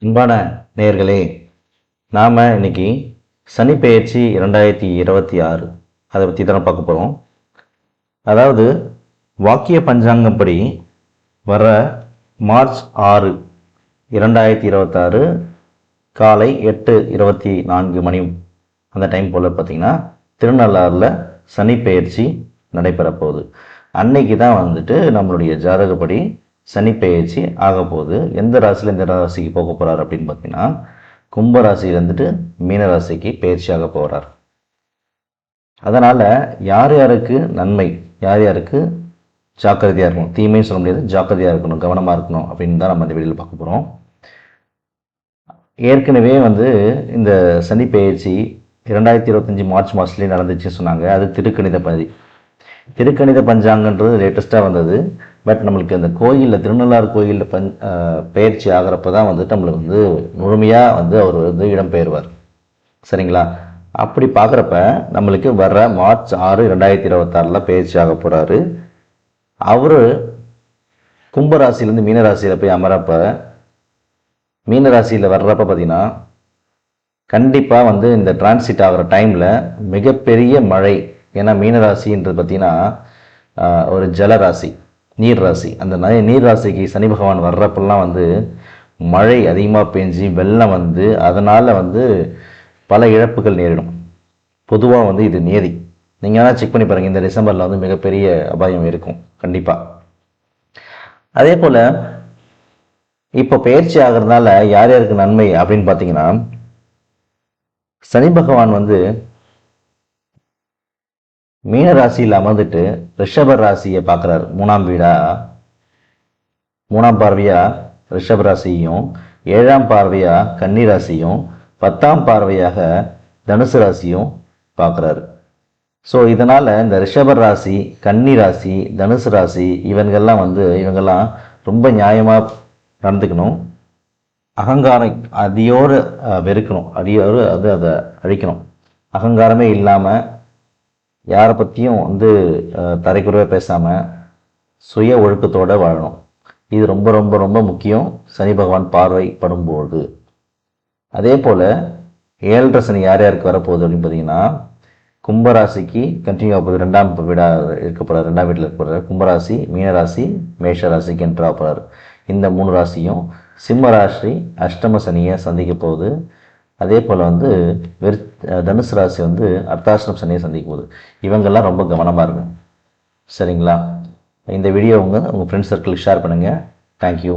அன்பான நேயர்களே, நாம் இன்னைக்கு சனி பெயர்ச்சி 2026 அதை பற்றி தான் பார்க்க போகிறோம். அதாவது வாக்கிய பஞ்சாங்கம் படி வர மார்ச் 6, 2026 காலை 8:24 மணி அந்த டைம் போல் பார்த்திங்கன்னா திருநள்ளாறில் சனி பெயர்ச்சி நடைபெற போகுது. அன்னைக்கு தான் நம்மளுடைய ஜாதகப்படி சனி பெயர்ச்சி ஆக போகுது. எந்த ராசியில் எந்த ராசிக்கு போக போகிறார் அப்படின்னு பார்த்தீங்கன்னா கும்பராசியிலேருந்துட்டு மீனராசிக்கு பயிற்சி ஆக போகிறார். அதனால் யார் யாருக்கு நன்மை, யார் யாருக்கு ஜாக்கிரதையாக இருக்கணும், தீமையும் சொல்ல முடியாது, ஜாக்கிரதையாக இருக்கணும், கவனமாக இருக்கணும் அப்படின்னு தான் நம்ம இந்த வீடியோவில் பார்க்க போகிறோம். ஏற்கனவே இந்த சனி பெயர்ச்சி 2025 மார்ச் மாதத்துலேயே நடந்துச்சுன்னு சொன்னாங்க. அது திருக்கணித பஞ்சாங்கன்றது லேட்டஸ்ட்டாக வந்தது. பட் நம்மளுக்கு அந்த கோயிலில், திருநள்ளாறு கோயிலில் பெயர்ச்சி ஆகிறப்ப தான் நம்மளுக்கு முழுமையாக அவர் இடம்பெயர்வார். சரிங்களா? அப்படி பார்க்குறப்ப நம்மளுக்கு வர்ற மார்ச் 6, 2026 பயிற்சி ஆக போகிறாரு. அவர் கும்பராசிலேருந்து மீனராசியில் போய் அமரப்ப, மீனராசியில் வர்றப்ப பார்த்தீங்கன்னா கண்டிப்பாக இந்த டிரான்சிட் ஆகிற டைமில் மிகப்பெரிய மழை. ஏன்னா மீனராசின்றது பார்த்திங்கன்னா ஒரு ஜலராசி, நீர் ராசி. அந்த நீர் ராசிக்கு சனி பகவான் வர்றப்பெல்லாம் மழை அதிகமாக பெஞ்சு வெள்ளம் அதனால் பல இழப்புகள் நேரிடும். பொதுவாக இது நியதி. நீங்கள் வேணால் செக் பண்ணி பாருங்கள். இந்த டிசம்பரில் மிகப்பெரிய அபாயம் இருக்கும் கண்டிப்பாக. அதே போல் இப்போ பயிற்சி ஆகிறதுனால யார் யாருக்கு நன்மை அப்படின்னு பார்த்தீங்கன்னா, சனி பகவான் மீன ராசியில் அமர்ந்துட்டு ரிஷப ராசியை பார்க்குறாரு. மூணாம் பார்வையா ரிஷப ராசியும், 7ஆம் பார்வையா கன்னி ராசியும், 10ஆம் பார்வையாக தனுசு ராசியும் பார்க்குறாரு. ஸோ இதனால் இந்த ரிஷப ராசி, கன்னி ராசி, தனுசு ராசி இவங்கெல்லாம் ரொம்ப நியாயமாக நடந்துக்கணும். அகங்காரம் அடியோடு வெறுக்கணும், அடியோடு அதை அழிக்கணும். அகங்காரமே இல்லாமல் யாரை பற்றியும் தரைக்குறைவாக பேசாமல் சுய ஒழுக்கத்தோடு வாழணும். இது ரொம்ப ரொம்ப ரொம்ப முக்கியம் சனி பகவான் பார்வை படும்போது. அதே போல் 7.5 சனி யார் யாருக்கு வரப்போகுது அப்படின்னு பார்த்தீங்கன்னா, கும்பராசிக்கு கண்டினியூ ஆகுது. 2ஆம் வீடாக இருக்க போகிறார், 2ஆம் வீட்டில் இருக்க போகிறார். கும்பராசி, மீனராசி, மேஷ ராசிக்கு என்ட்ரா போகிறார். இந்த 3 ராசியும் சிம்ம ராசி அஷ்டம சனியை சந்திக்க போகுது. அதே போல் தனுசு ராசி அர்த்தாஷ்டம் சனியை சந்திக்கும் போது இவங்கெல்லாம் ரொம்ப கவனமாக இருக்கும். சரிங்களா? இந்த வீடியோ உங்கள் ஃப்ரெண்ட்ஸ் சர்க்கிளுக்கு ஷேர் பண்ணுங்கள். தேங்க்யூ.